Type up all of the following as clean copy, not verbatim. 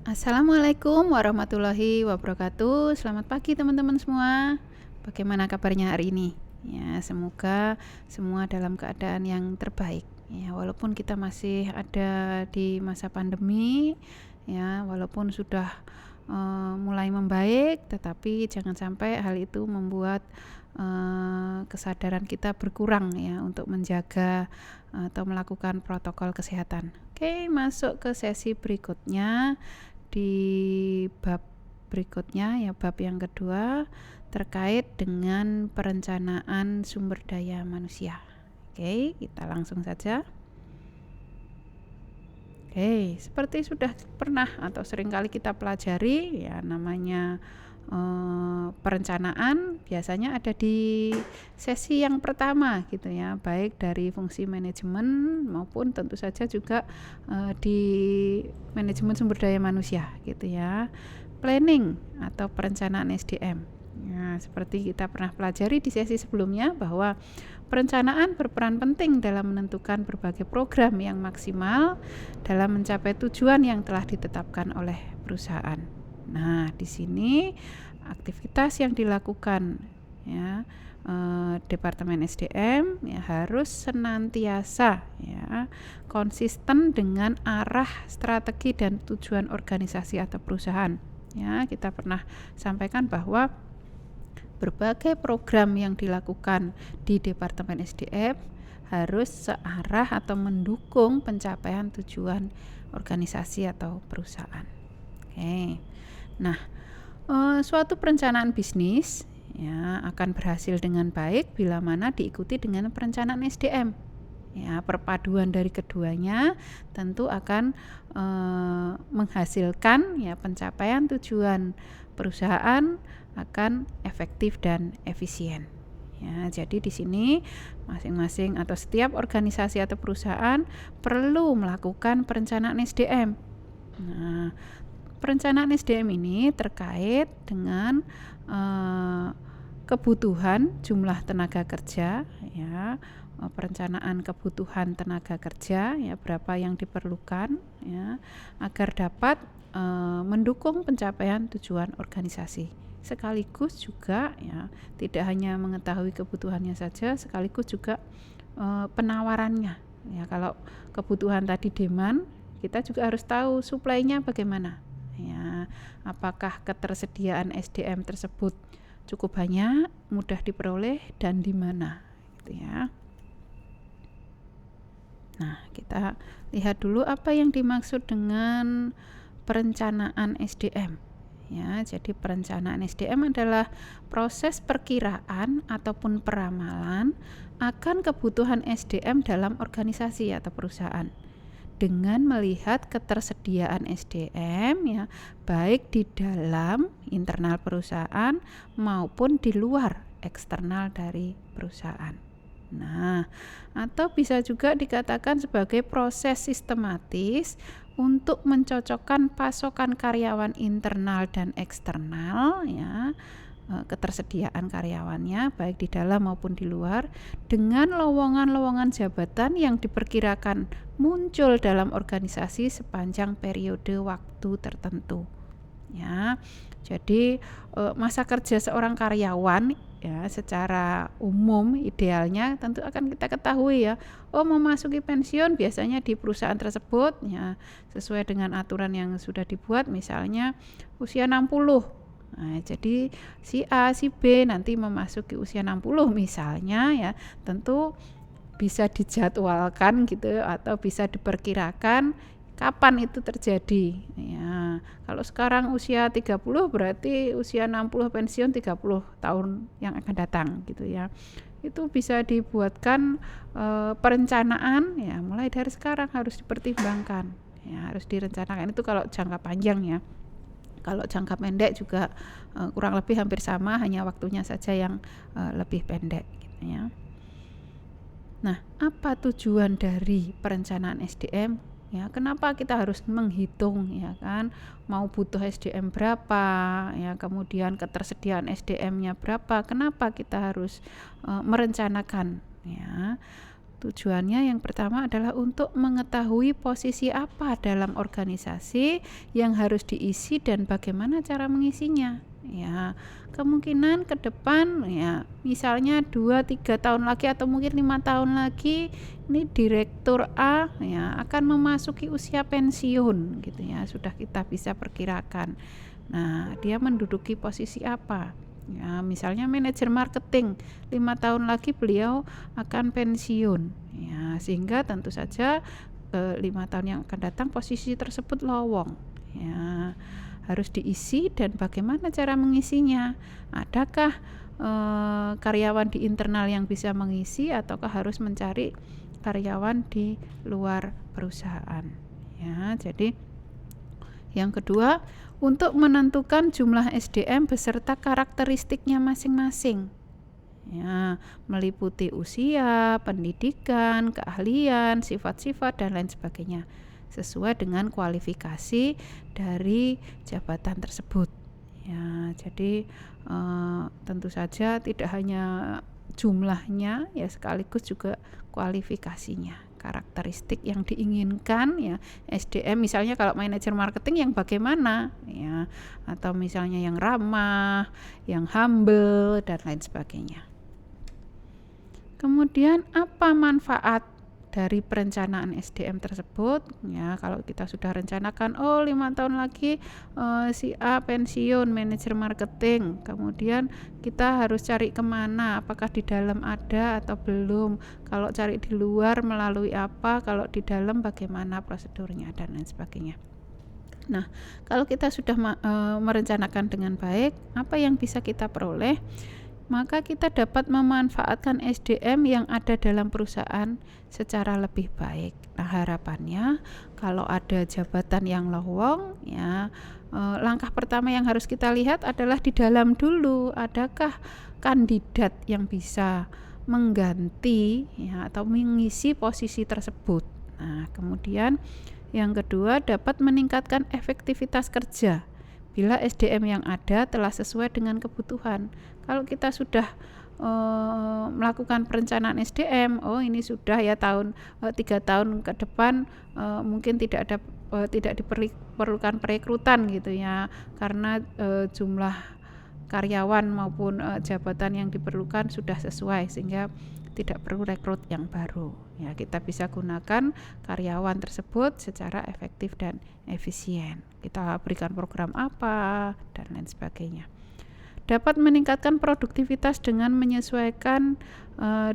Assalamualaikum warahmatullahi wabarakatuh. Selamat pagi teman-teman semua. Bagaimana kabarnya hari ini? Ya, semoga semua dalam keadaan yang terbaik. Ya, walaupun kita masih ada di masa pandemi, ya, walaupun sudah mulai membaik, tetapi jangan sampai hal itu membuat kesadaran kita berkurang ya untuk menjaga atau melakukan protokol kesehatan. Oke, masuk ke sesi berikutnya. Di bab berikutnya ya, bab yang kedua terkait dengan perencanaan sumber daya manusia. Oke, kita langsung saja. Oke, seperti sudah pernah atau seringkali kita pelajari ya, namanya perencanaan biasanya ada di sesi yang pertama gitu ya, baik dari fungsi manajemen maupun tentu saja juga di manajemen sumber daya manusia gitu ya, planning atau perencanaan SDM. Nah, seperti kita pernah pelajari di sesi sebelumnya bahwa perencanaan berperan penting dalam menentukan berbagai program yang maksimal dalam mencapai tujuan yang telah ditetapkan oleh perusahaan. Nah, di sini aktivitas yang dilakukan ya Departemen SDM ya harus senantiasa ya konsisten dengan arah strategi dan tujuan organisasi atau perusahaan. Ya, kita pernah sampaikan bahwa berbagai program yang dilakukan di Departemen SDM harus searah atau mendukung pencapaian tujuan organisasi atau perusahaan. Oke. Nah, suatu perencanaan bisnis ya akan berhasil dengan baik bila mana diikuti dengan perencanaan SDM. Ya, perpaduan dari keduanya tentu akan menghasilkan ya pencapaian tujuan perusahaan akan efektif dan efisien. Ya, jadi di sini masing-masing atau setiap organisasi atau perusahaan perlu melakukan perencanaan SDM. Nah, perencanaan SDM ini terkait dengan kebutuhan jumlah tenaga kerja ya, perencanaan kebutuhan tenaga kerja ya, berapa yang diperlukan ya agar dapat mendukung pencapaian tujuan organisasi. Sekaligus juga ya tidak hanya mengetahui kebutuhannya saja, sekaligus juga penawarannya. Ya, kalau kebutuhan tadi demand, kita juga harus tahu suplainya bagaimana. Ya, apakah ketersediaan SDM tersebut cukup banyak, mudah diperoleh dan di mana gitu ya. Nah, kita lihat dulu apa yang dimaksud dengan perencanaan SDM. Ya, jadi perencanaan SDM adalah proses perkiraan ataupun peramalan akan kebutuhan SDM dalam organisasi atau perusahaan dengan melihat ketersediaan SDM ya, baik di dalam internal perusahaan maupun di luar eksternal dari perusahaan. Nah, atau bisa juga dikatakan sebagai proses sistematis untuk mencocokkan pasokan karyawan internal dan eksternal ya, ketersediaan karyawannya baik di dalam maupun di luar dengan lowongan-lowongan jabatan yang diperkirakan muncul dalam organisasi sepanjang periode waktu tertentu. Ya, jadi masa kerja seorang karyawan ya secara umum idealnya tentu akan kita ketahui ya. Memasuki pensiun biasanya di perusahaan tersebut ya sesuai dengan aturan yang sudah dibuat, misalnya usia 60. Nah, jadi si A, si B nanti memasuki usia 60 misalnya ya, tentu bisa dijadwalkan gitu atau bisa diperkirakan kapan itu terjadi. Ya, kalau sekarang usia 30 berarti usia 60 pensiun 30 tahun yang akan datang gitu ya. Itu bisa dibuatkan perencanaan ya mulai dari sekarang harus dipertimbangkan. Ya, harus direncanakan itu kalau jangka panjang ya. Kalau jangka pendek juga kurang lebih hampir sama, hanya waktunya saja yang lebih pendek gitu ya. Nah, apa tujuan dari perencanaan SDM? Ya, kenapa kita harus menghitung ya kan, mau butuh SDM berapa, ya kemudian ketersediaan SDM-nya berapa? Kenapa kita harus merencanakan ya? Tujuannya yang pertama adalah untuk mengetahui posisi apa dalam organisasi yang harus diisi dan bagaimana cara mengisinya. Ya, kemungkinan ke depan ya, misalnya 2-3 tahun lagi atau mungkin 5 tahun lagi, ini direktur A ya akan memasuki usia pensiun gitu ya, sudah kita bisa perkirakan. Nah, dia menduduki posisi apa? Ya, misalnya manajer marketing, 5 tahun lagi beliau akan pensiun. Ya, sehingga tentu saja 5 tahun yang akan datang posisi tersebut lowong. Ya, harus diisi dan bagaimana cara mengisinya? Adakah karyawan di internal yang bisa mengisi ataukah harus mencari karyawan di luar perusahaan? Ya, jadi yang kedua, untuk menentukan jumlah SDM beserta karakteristiknya masing-masing. Ya, meliputi usia, pendidikan, keahlian, sifat-sifat dan lain sebagainya, sesuai dengan kualifikasi dari jabatan tersebut. Ya, jadi tentu saja tidak hanya jumlahnya ya, sekaligus juga kualifikasinya, karakteristik yang diinginkan ya SDM. Misalnya kalau manajer marketing yang bagaimana ya, atau misalnya yang ramah, yang humble dan lain sebagainya. Kemudian apa manfaat dari perencanaan SDM tersebut? Ya, kalau kita sudah rencanakan 5 tahun lagi si A pensiun manajer marketing, kemudian kita harus cari kemana, apakah di dalam ada atau belum, kalau cari di luar melalui apa, kalau di dalam bagaimana prosedurnya dan lain sebagainya. Nah, kalau kita sudah merencanakan dengan baik apa yang bisa kita peroleh, maka kita dapat memanfaatkan SDM yang ada dalam perusahaan secara lebih baik. Nah, harapannya kalau ada jabatan yang lowong ya, langkah pertama yang harus kita lihat adalah di dalam dulu, adakah kandidat yang bisa mengganti ya, atau mengisi posisi tersebut. Nah, kemudian yang kedua, dapat meningkatkan efektivitas kerja bila SDM yang ada telah sesuai dengan kebutuhan. Kalau kita sudah melakukan perencanaan SDM, ini sudah ya 3 tahun ke depan mungkin tidak diperlukan perekrutan gitu ya, karena jumlah karyawan maupun jabatan yang diperlukan sudah sesuai sehingga tidak perlu rekrut yang baru. Ya, kita bisa gunakan karyawan tersebut secara efektif dan efisien. Kita berikan program apa dan lain sebagainya. Dapat meningkatkan produktivitas dengan menyesuaikan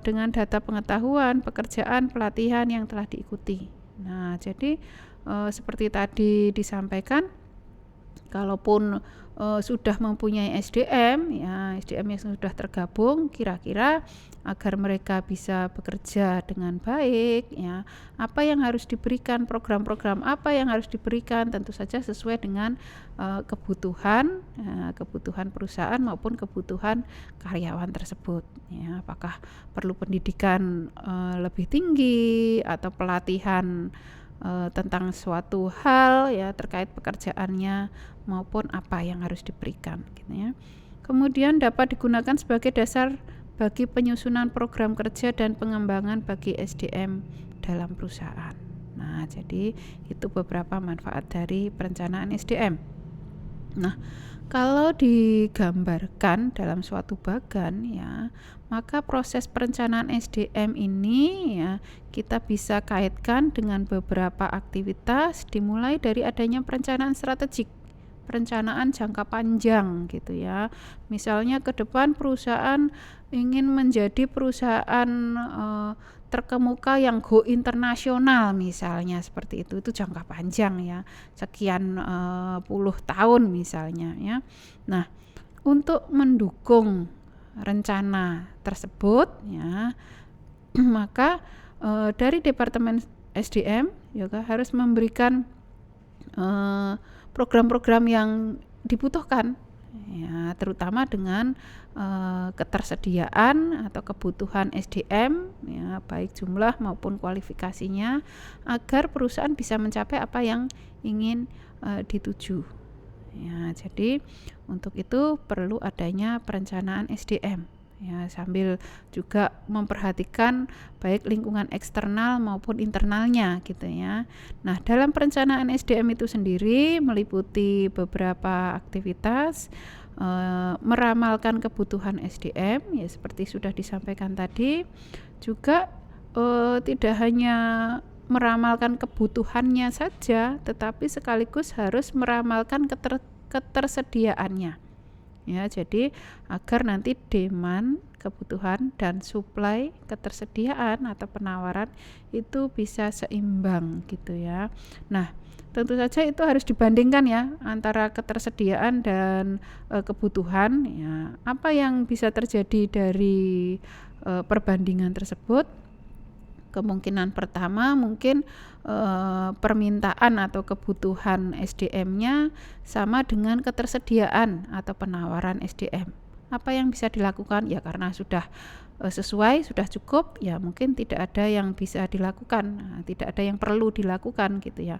dengan data pengetahuan, pekerjaan, pelatihan yang telah diikuti. Nah, jadi seperti tadi disampaikan, kalaupun sudah mempunyai SDM ya, SDM yang sudah tergabung, kira-kira agar mereka bisa bekerja dengan baik ya, apa yang harus diberikan, program-program apa yang harus diberikan, tentu saja sesuai dengan kebutuhan perusahaan maupun kebutuhan karyawan tersebut ya. Apakah perlu pendidikan lebih tinggi atau pelatihan tentang suatu hal ya terkait pekerjaannya maupun apa yang harus diberikan gitu ya. Kemudian dapat digunakan sebagai dasar bagi penyusunan program kerja dan pengembangan bagi SDM dalam perusahaan. Nah, jadi itu beberapa manfaat dari perencanaan SDM. Nah, kalau digambarkan dalam suatu bagan ya, maka proses perencanaan SDM ini ya kita bisa kaitkan dengan beberapa aktivitas, dimulai dari adanya perencanaan strategik, perencanaan jangka panjang gitu ya. Misalnya ke depan perusahaan ingin menjadi perusahaan terkemuka yang go internasional misalnya, seperti itu jangka panjang ya, sekian puluh tahun misalnya ya. Nah, untuk mendukung rencana tersebut ya, maka dari Departemen SDM juga harus memberikan program-program yang dibutuhkan ya, terutama dengan ketersediaan atau kebutuhan SDM ya, baik jumlah maupun kualifikasinya, agar perusahaan bisa mencapai apa yang ingin dituju ya. Jadi untuk itu perlu adanya perencanaan SDM ya, sambil juga memperhatikan baik lingkungan eksternal maupun internalnya gitu ya. Nah, dalam perencanaan SDM itu sendiri meliputi beberapa aktivitas, meramalkan kebutuhan SDM ya seperti sudah disampaikan tadi, juga tidak hanya meramalkan kebutuhannya saja, tetapi sekaligus harus meramalkan ketersediaannya. Ya, jadi agar nanti demand, kebutuhan dan supply, ketersediaan atau penawaran itu bisa seimbang gitu ya. Nah, tentu saja itu harus dibandingkan ya antara ketersediaan dan kebutuhan ya. Apa yang bisa terjadi dari perbandingan tersebut? Kemungkinan pertama mungkin permintaan atau kebutuhan SDM-nya sama dengan ketersediaan atau penawaran SDM. Apa yang bisa dilakukan? Ya karena sudah sesuai, sudah cukup, ya mungkin tidak ada yang bisa dilakukan, tidak ada yang perlu dilakukan gitu ya.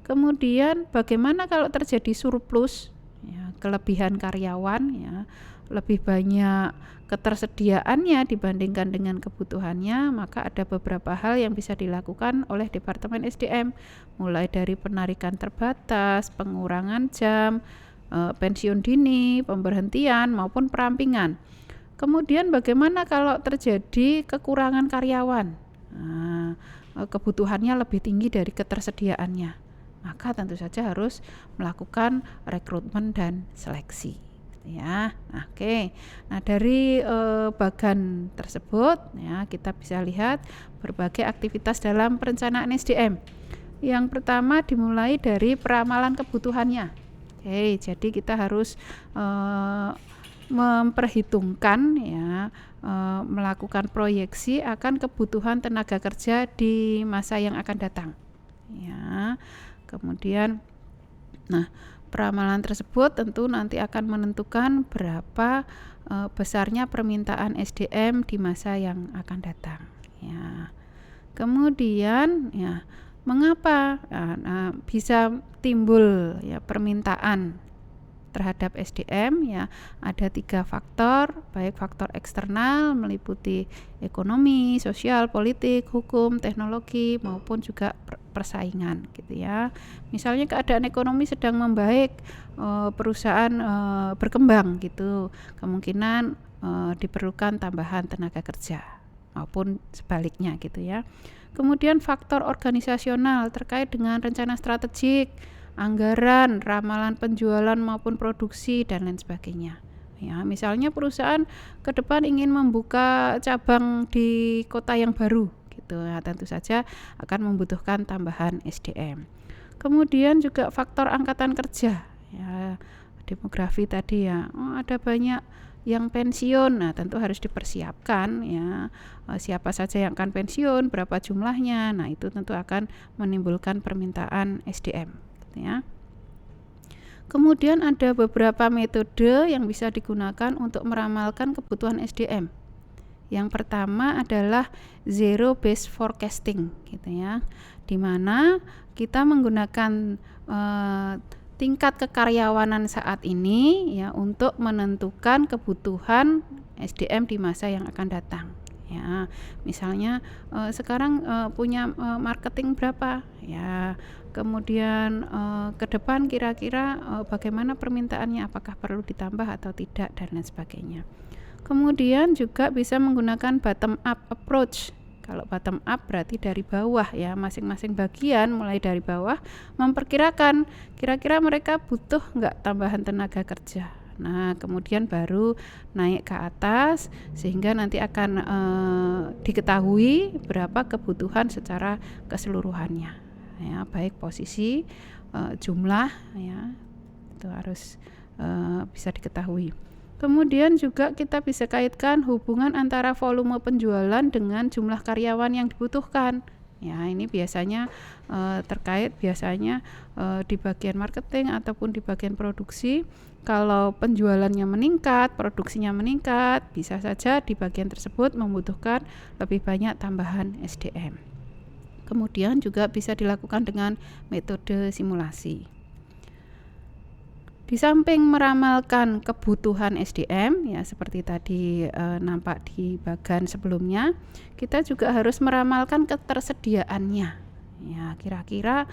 Kemudian bagaimana kalau terjadi surplus, ya, kelebihan karyawan, ya, lebih banyak ketersediaannya dibandingkan dengan kebutuhannya, maka ada beberapa hal yang bisa dilakukan oleh Departemen SDM, mulai dari penarikan terbatas, pengurangan jam, pensiun dini, pemberhentian maupun perampingan. Kemudian bagaimana kalau terjadi kekurangan karyawan? Nah, kebutuhannya lebih tinggi dari ketersediaannya, maka tentu saja harus melakukan rekrutmen dan seleksi. Ya, oke. Nah, dari bagan tersebut ya kita bisa lihat berbagai aktivitas dalam perencanaan SDM. Yang pertama dimulai dari peramalan kebutuhannya. Oke, jadi kita harus memperhitungkan ya, melakukan proyeksi akan kebutuhan tenaga kerja di masa yang akan datang. Ya, kemudian, nah, peramalan tersebut tentu nanti akan menentukan berapa besarnya permintaan SDM di masa yang akan datang. Ya. Kemudian, ya, mengapa bisa timbul ya permintaan terhadap SDM? Ya, ada 3 faktor, baik faktor eksternal meliputi ekonomi, sosial, politik, hukum, teknologi maupun juga persaingan gitu ya. Misalnya keadaan ekonomi sedang membaik, perusahaan berkembang gitu, kemungkinan diperlukan tambahan tenaga kerja maupun sebaliknya gitu ya. Kemudian faktor organisasional terkait dengan rencana strategik, anggaran, ramalan penjualan maupun produksi dan lain sebagainya. Ya, misalnya perusahaan ke depan ingin membuka cabang di kota yang baru gitu. Ya, tentu saja akan membutuhkan tambahan SDM. Kemudian juga faktor angkatan kerja. Ya, demografi tadi ya. Ada banyak yang pensiun. Nah, tentu harus dipersiapkan ya. Siapa saja yang akan pensiun, berapa jumlahnya. Nah, itu tentu akan menimbulkan permintaan SDM. Ya. Kemudian ada beberapa metode yang bisa digunakan untuk meramalkan kebutuhan SDM. Yang pertama adalah zero based forecasting gitu ya, di mana kita menggunakan tingkat kekaryawanan saat ini ya untuk menentukan kebutuhan SDM di masa yang akan datang. Ya, misalnya sekarang punya marketing berapa ya, kemudian ke depan kira-kira bagaimana permintaannya, apakah perlu ditambah atau tidak dan lain sebagainya. Kemudian juga bisa menggunakan bottom up approach. Kalau bottom up berarti dari bawah ya, masing-masing bagian mulai dari bawah memperkirakan kira-kira mereka butuh nggak tambahan tenaga kerja. Nah, kemudian baru naik ke atas sehingga nanti akan diketahui berapa kebutuhan secara keseluruhannya. Ya, baik posisi, jumlah ya, itu harus bisa diketahui. Kemudian juga kita bisa kaitkan hubungan antara volume penjualan dengan jumlah karyawan yang dibutuhkan. Ya, ini biasanya terkait biasanya di bagian marketing ataupun di bagian produksi. Kalau penjualannya meningkat, produksinya meningkat, bisa saja di bagian tersebut membutuhkan lebih banyak tambahan SDM. Kemudian juga bisa dilakukan dengan metode simulasi. Di samping meramalkan kebutuhan SDM ya seperti tadi nampak di bagian sebelumnya, kita juga harus meramalkan ketersediaannya. Ya, kira-kira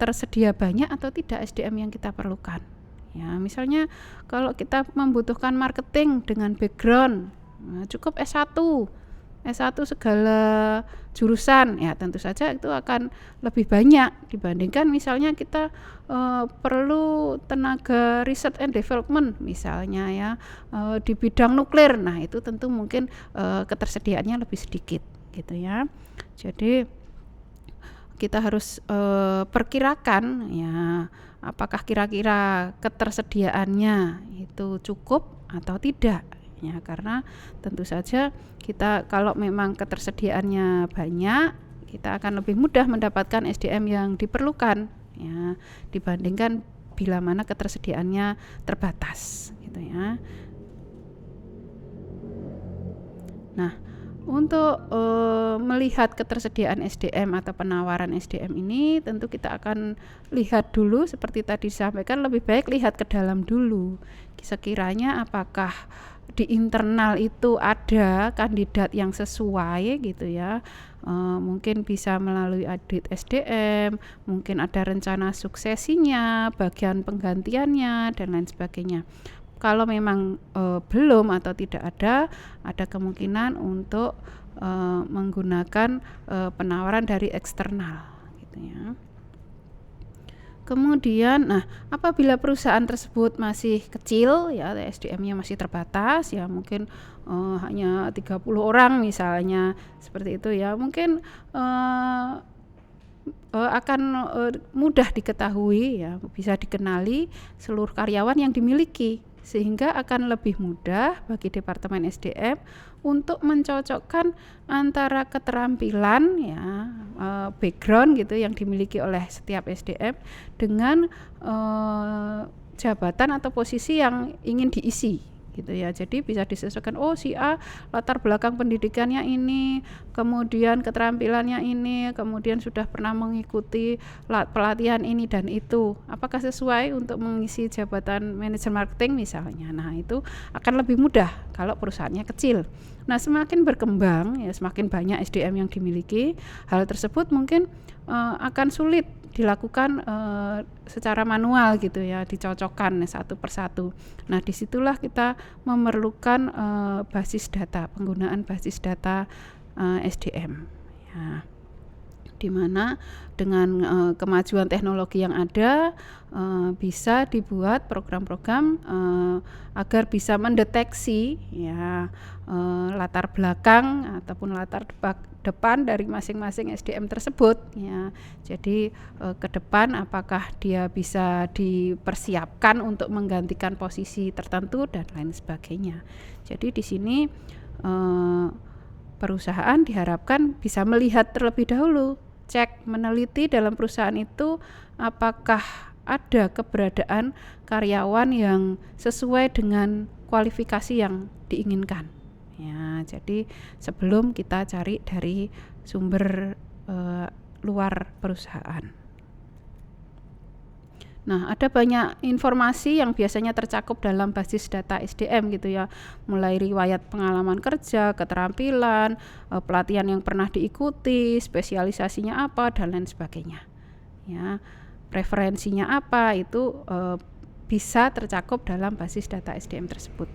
tersedia banyak atau tidak SDM yang kita perlukan. Ya, misalnya kalau kita membutuhkan marketing dengan background, cukup S1 segala jurusan, ya tentu saja itu akan lebih banyak dibandingkan misalnya kita perlu tenaga research and development misalnya ya di bidang nuklir. Nah itu tentu mungkin ketersediaannya lebih sedikit gitu ya. Jadi kita harus perkirakan ya apakah kira-kira ketersediaannya itu cukup atau tidak. Ya, karena tentu saja kita kalau memang ketersediaannya banyak, kita akan lebih mudah mendapatkan SDM yang diperlukan ya dibandingkan bila mana ketersediaannya terbatas gitu ya. Nah, untuk melihat ketersediaan SDM atau penawaran SDM ini tentu kita akan lihat dulu seperti tadi disampaikan, lebih baik lihat ke dalam dulu. Sekiranya apakah di internal itu ada kandidat yang sesuai gitu ya, mungkin bisa melalui audit SDM, mungkin ada rencana suksesinya, bagian penggantiannya dan lain sebagainya. Kalau memang belum atau tidak ada kemungkinan untuk menggunakan penawaran dari eksternal gitu ya. Kemudian, nah apabila perusahaan tersebut masih kecil ya, SDM-nya masih terbatas ya, mungkin hanya 30 orang misalnya seperti itu ya, mungkin akan mudah diketahui ya, bisa dikenali seluruh karyawan yang dimiliki, sehingga akan lebih mudah bagi Departemen SDM untuk mencocokkan antara keterampilan ya background gitu yang dimiliki oleh setiap SDM dengan jabatan atau posisi yang ingin diisi gitu ya. Jadi bisa disesuaikan, oh si A latar belakang pendidikannya ini, kemudian keterampilannya ini, kemudian sudah pernah mengikuti pelatihan ini dan itu, apakah sesuai untuk mengisi jabatan manajer marketing misalnya. Nah itu akan lebih mudah kalau perusahaannya kecil. Nah semakin berkembang ya, semakin banyak SDM yang dimiliki, hal tersebut mungkin akan sulit dilakukan secara manual gitu ya, dicocokkan satu persatu. Nah disitulah kita memerlukan basis data, penggunaan basis data SDM ya, dimana dengan kemajuan teknologi yang ada bisa dibuat program-program agar bisa mendeteksi ya latar belakang ataupun latar depan dari masing-masing SDM tersebut ya. Jadi ke depan apakah dia bisa dipersiapkan untuk menggantikan posisi tertentu dan lain sebagainya. Jadi di sini perusahaan diharapkan bisa melihat terlebih dahulu, cek, meneliti dalam perusahaan itu apakah ada keberadaan karyawan yang sesuai dengan kualifikasi yang diinginkan. Ya, jadi sebelum kita cari dari sumber luar perusahaan. Nah, ada banyak informasi yang biasanya tercakup dalam basis data SDM gitu ya, mulai riwayat pengalaman kerja, keterampilan, pelatihan yang pernah diikuti, spesialisasinya apa dan lain sebagainya. Ya, preferensinya apa itu bisa tercakup dalam basis data SDM tersebut.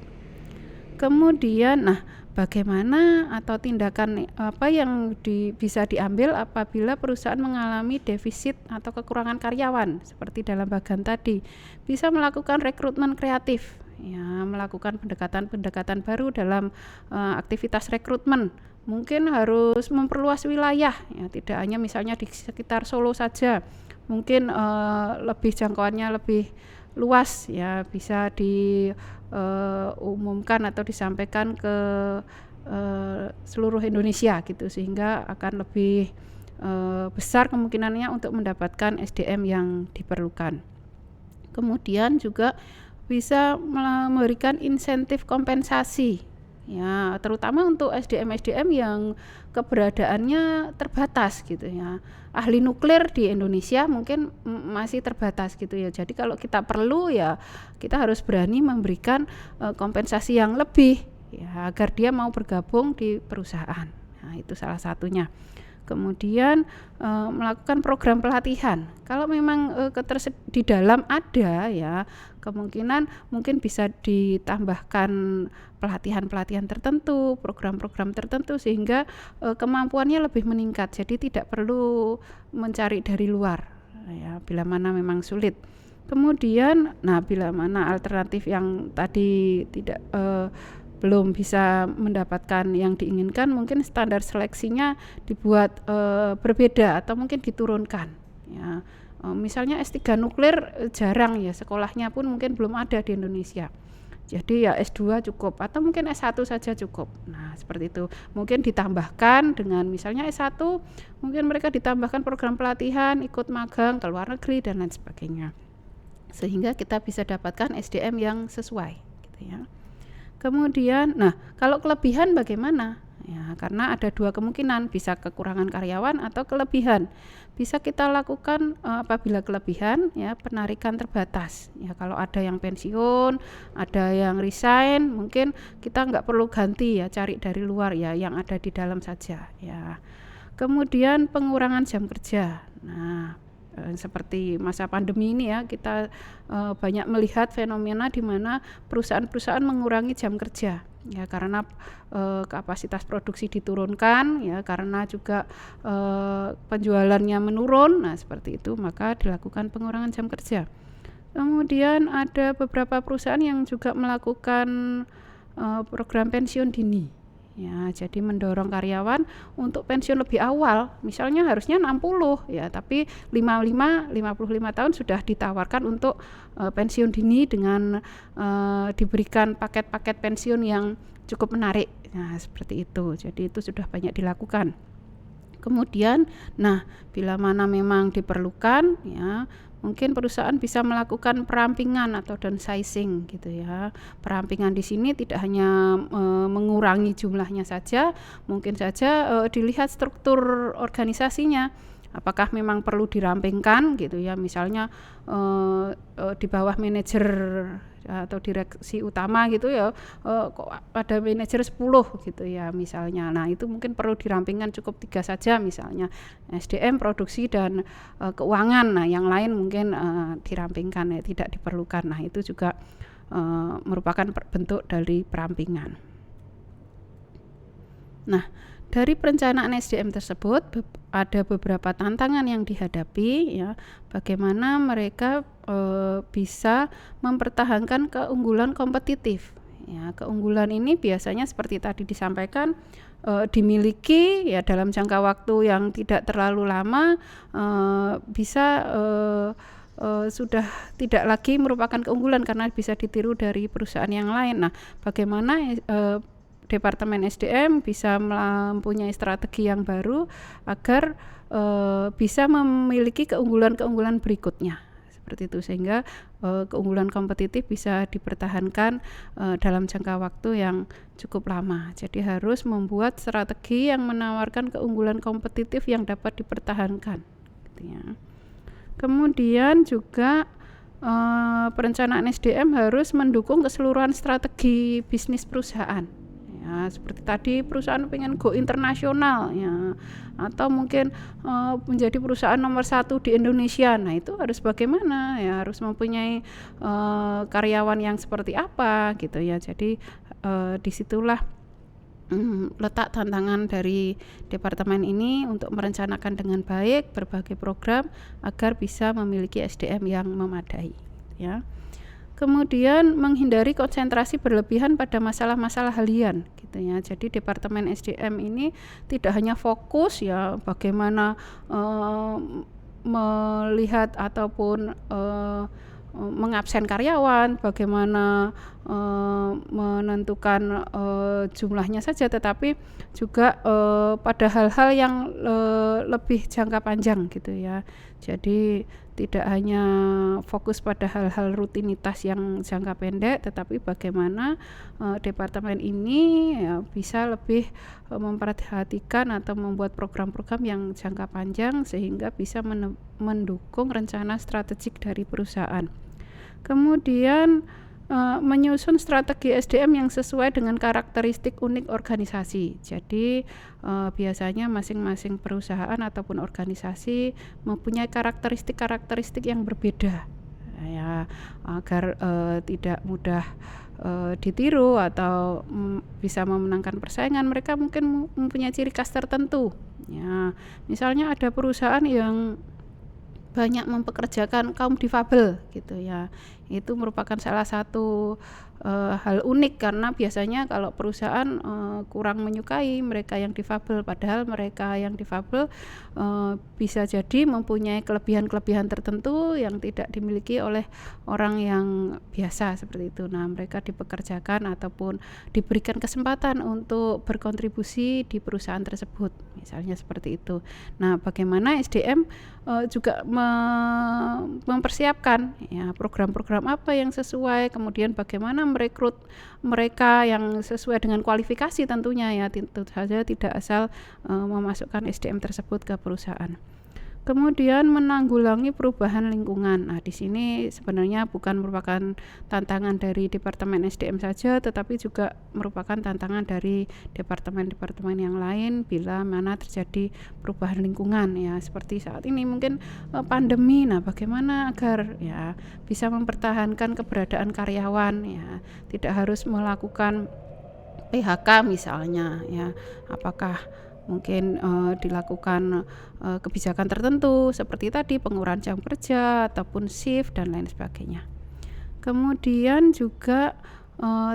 Kemudian, nah bagaimana atau tindakan apa yang bisa diambil apabila perusahaan mengalami defisit atau kekurangan karyawan seperti dalam bagian tadi. Bisa melakukan rekrutmen kreatif ya, melakukan pendekatan baru dalam aktivitas rekrutmen. Mungkin harus memperluas wilayah ya, tidak hanya misalnya di sekitar Solo saja, mungkin lebih jangkauannya lebih luas ya, bisa diumumkan atau disampaikan ke seluruh Indonesia gitu, sehingga akan lebih besar kemungkinannya untuk mendapatkan SDM yang diperlukan. Kemudian juga bisa memberikan insentif kompensasi ya, terutama untuk SDM yang keberadaannya terbatas gitu ya. Ahli nuklir di Indonesia mungkin masih terbatas gitu ya. Jadi kalau kita perlu ya kita harus berani memberikan kompensasi yang lebih ya agar dia mau bergabung di perusahaan. Nah, itu salah satunya. Kemudian melakukan program pelatihan. Kalau memang di dalam ada ya, kemungkinan mungkin bisa ditambahkan pelatihan-pelatihan tertentu, program-program tertentu sehingga kemampuannya lebih meningkat. Jadi tidak perlu mencari dari luar ya bila mana memang sulit. Kemudian bila mana alternatif yang tadi tidak belum bisa mendapatkan yang diinginkan, mungkin standar seleksinya dibuat berbeda atau mungkin diturunkan ya. Misalnya S3 nuklir jarang ya, sekolahnya pun mungkin belum ada di Indonesia. Jadi ya S2 cukup atau mungkin S1 saja cukup. Nah, seperti itu. Mungkin ditambahkan dengan misalnya S1, mungkin mereka ditambahkan program pelatihan, ikut magang ke luar negeri dan lain sebagainya. Sehingga kita bisa dapatkan SDM yang sesuai gitu ya. Kemudian, kalau kelebihan bagaimana? Ya, karena ada dua kemungkinan, bisa kekurangan karyawan atau kelebihan. Bisa kita lakukan apabila kelebihan, ya penarikan terbatas. Ya, kalau ada yang pensiun, ada yang resign, mungkin kita nggak perlu ganti ya, cari dari luar ya, yang ada di dalam saja. Ya. Kemudian pengurangan jam kerja. Nah, seperti masa pandemi ini ya, kita banyak melihat fenomena di mana perusahaan-perusahaan mengurangi jam kerja ya karena kapasitas produksi diturunkan ya, karena juga penjualannya menurun. Nah, seperti itu maka dilakukan pengurangan jam kerja. Kemudian ada beberapa perusahaan yang juga melakukan program pensiun dini. Ya, jadi mendorong karyawan untuk pensiun lebih awal. Misalnya harusnya 60 ya, tapi 55 tahun sudah ditawarkan untuk pensiun dini dengan diberikan paket-paket pensiun yang cukup menarik. Nah, seperti itu. Jadi itu sudah banyak dilakukan. Kemudian, bila mana memang diperlukan ya, mungkin perusahaan bisa melakukan perampingan atau downsizing gitu ya. Perampingan di sini tidak hanya mengurangi jumlahnya saja, mungkin saja dilihat struktur organisasinya. Apakah memang perlu dirampingkan gitu ya, misalnya di bawah manajer atau direksi utama gitu ya, kok ada manajer 10 gitu ya misalnya. Nah, itu mungkin perlu dirampingkan cukup 3 saja misalnya, SDM, produksi dan keuangan. Nah, yang lain mungkin dirampingkan ya, tidak diperlukan. Nah, itu juga merupakan bentuk dari perampingan. Nah, dari perencanaan SDM tersebut ada beberapa tantangan yang dihadapi ya, bagaimana mereka bisa mempertahankan keunggulan kompetitif. Ya, keunggulan ini biasanya seperti tadi disampaikan dimiliki ya dalam jangka waktu yang tidak terlalu lama, bisa sudah tidak lagi merupakan keunggulan karena bisa ditiru dari perusahaan yang lain. Nah, bagaimana Departemen SDM bisa mempunyai strategi yang baru agar bisa memiliki keunggulan-keunggulan berikutnya seperti itu, sehingga keunggulan kompetitif bisa dipertahankan dalam jangka waktu yang cukup lama. Jadi harus membuat strategi yang menawarkan keunggulan kompetitif yang dapat dipertahankan gitu ya. Kemudian juga perencanaan SDM harus mendukung keseluruhan strategi bisnis perusahaan. Ya, seperti tadi perusahaan pengen go internasional ya, atau mungkin menjadi perusahaan nomor 1 di Indonesia. Nah, itu harus bagaimana ya, harus mempunyai karyawan yang seperti apa gitu ya. Jadi disitulah letak tantangan dari departemen ini untuk merencanakan dengan baik berbagai program agar bisa memiliki SDM yang memadai ya. Kemudian menghindari konsentrasi berlebihan pada masalah-masalah harian gitu ya. Jadi Departemen SDM ini tidak hanya fokus ya bagaimana melihat ataupun mengabsen karyawan, bagaimana menentukan jumlahnya saja, tetapi juga pada hal-hal yang lebih jangka panjang gitu ya. Jadi tidak hanya fokus pada hal-hal rutinitas yang jangka pendek, tetapi bagaimana departemen ini ya, bisa lebih memperhatikan atau membuat program-program yang jangka panjang sehingga bisa mendukung rencana strategik dari perusahaan. Kemudian menyusun strategi SDM yang sesuai dengan karakteristik unik organisasi. Jadi biasanya masing-masing perusahaan ataupun organisasi mempunyai karakteristik yang berbeda, ya, agar tidak mudah ditiru atau bisa memenangkan persaingan. Mereka mungkin mempunyai ciri khas tertentu. Ya, misalnya ada perusahaan yang banyak mempekerjakan kaum difabel gitu ya, itu merupakan salah satu hal unik karena biasanya kalau perusahaan kurang menyukai mereka yang difabel, padahal mereka yang difabel bisa jadi mempunyai kelebihan-kelebihan tertentu yang tidak dimiliki oleh orang yang biasa seperti itu. Nah, mereka dipekerjakan ataupun diberikan kesempatan untuk berkontribusi di perusahaan tersebut, misalnya seperti itu. Nah, bagaimana SDM juga mempersiapkan ya program-program apa yang sesuai, kemudian bagaimana merekrut mereka yang sesuai dengan kualifikasi tentunya ya, tentu saja tidak asal memasukkan SDM tersebut ke perusahaan. Kemudian menanggulangi perubahan lingkungan. Nah, di sini sebenarnya bukan merupakan tantangan dari Departemen SDM saja, tetapi juga merupakan tantangan dari departemen-departemen yang lain bila mana terjadi perubahan lingkungan ya, seperti saat ini mungkin pandemi. Nah, bagaimana agar ya bisa mempertahankan keberadaan karyawan ya, tidak harus melakukan PHK misalnya ya, apakah mungkin dilakukan kebijakan tertentu seperti tadi pengurangan jam kerja ataupun shift dan lain sebagainya. Kemudian juga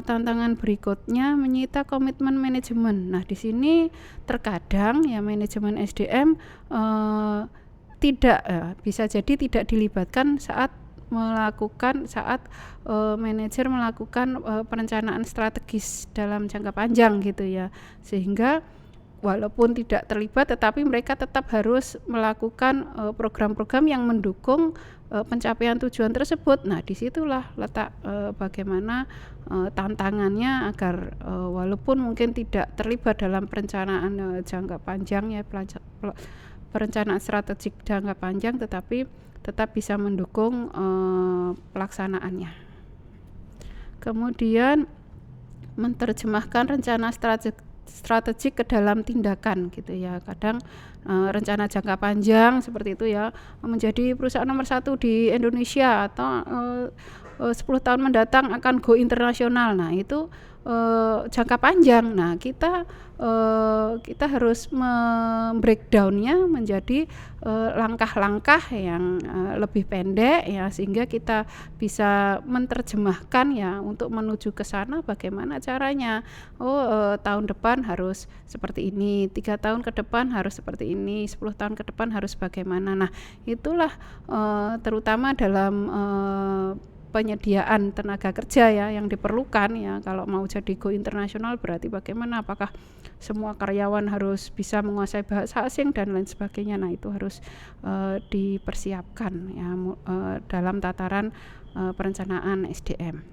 tantangan berikutnya menyita komitmen manajemen. Nah, di sini terkadang ya manajemen SDM bisa jadi tidak dilibatkan saat manajer melakukan perencanaan strategis dalam jangka panjang gitu ya, sehingga walaupun tidak terlibat tetapi mereka tetap harus melakukan program-program yang mendukung pencapaian tujuan tersebut. Nah, disitulah letak bagaimana tantangannya agar walaupun mungkin tidak terlibat dalam perencanaan jangka panjang ya, perencanaan strategik jangka panjang, tetapi tetap bisa mendukung pelaksanaannya. Kemudian menerjemahkan rencana strategik ke dalam tindakan gitu ya. Kadang rencana jangka panjang seperti itu ya, menjadi perusahaan nomor 1 di Indonesia atau 10 tahun mendatang akan go internasional. Nah, itu jangka panjang. Nah, kita harus breakdownnya menjadi langkah-langkah yang lebih pendek ya, sehingga kita bisa menerjemahkan ya untuk menuju ke sana bagaimana caranya. Tahun depan harus seperti ini, 3 tahun ke depan harus seperti ini, 10 tahun ke depan harus bagaimana. Nah, itulah terutama dalam penyediaan tenaga kerja ya yang diperlukan ya. Kalau mau jadi go internasional berarti bagaimana, apakah semua karyawan harus bisa menguasai bahasa asing dan lain sebagainya. Nah, itu harus dipersiapkan ya dalam tataran perencanaan SDM.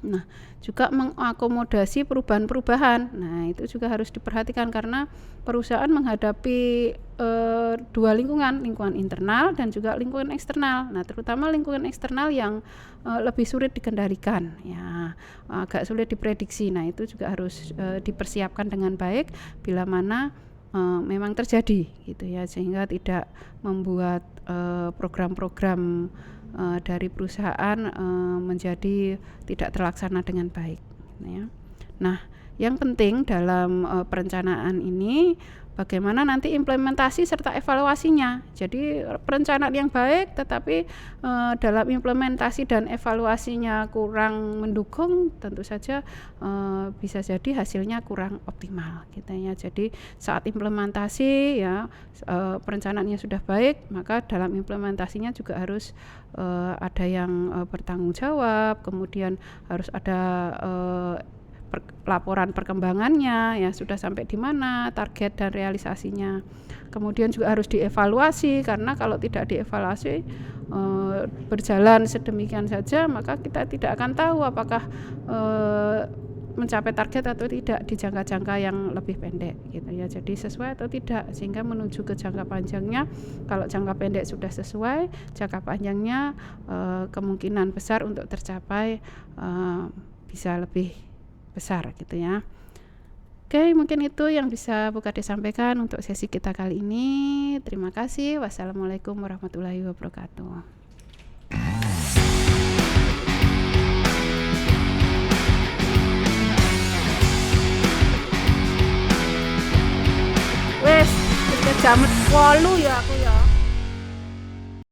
Nah, juga mengakomodasi perubahan-perubahan. Nah, itu juga harus diperhatikan karena perusahaan menghadapi dua lingkungan internal dan juga lingkungan eksternal. Nah, terutama lingkungan eksternal yang lebih sulit dikendalikan ya, agak sulit diprediksi. Nah, itu juga harus dipersiapkan dengan baik bila mana memang terjadi gitu ya, sehingga tidak membuat program-program dari perusahaan menjadi tidak terlaksana dengan baik ya. Nah, yang penting dalam perencanaan ini bagaimana nanti implementasi serta evaluasinya. Jadi perencanaan yang baik tetapi dalam implementasi dan evaluasinya kurang mendukung, tentu saja bisa jadi hasilnya kurang optimal gitu ya. Jadi saat implementasi ya perencanaannya sudah baik, maka dalam implementasinya juga harus ada yang bertanggung jawab, kemudian harus ada laporan perkembangannya, ya sudah sampai di mana target dan realisasinya. Kemudian juga harus dievaluasi, karena kalau tidak dievaluasi berjalan sedemikian saja, maka kita tidak akan tahu apakah mencapai target atau tidak di jangka-jangka yang lebih pendek gitu ya. Jadi sesuai atau tidak, sehingga menuju ke jangka panjangnya, kalau jangka pendek sudah sesuai, jangka panjangnya kemungkinan besar untuk tercapai bisa lebih besar gitu ya. Oke, mungkin itu yang bisa Bu Kade sampaikan untuk sesi kita kali ini. Terima kasih. Wassalamualaikum warahmatullahi wabarakatuh. Wes, jam 8 ya aku ya.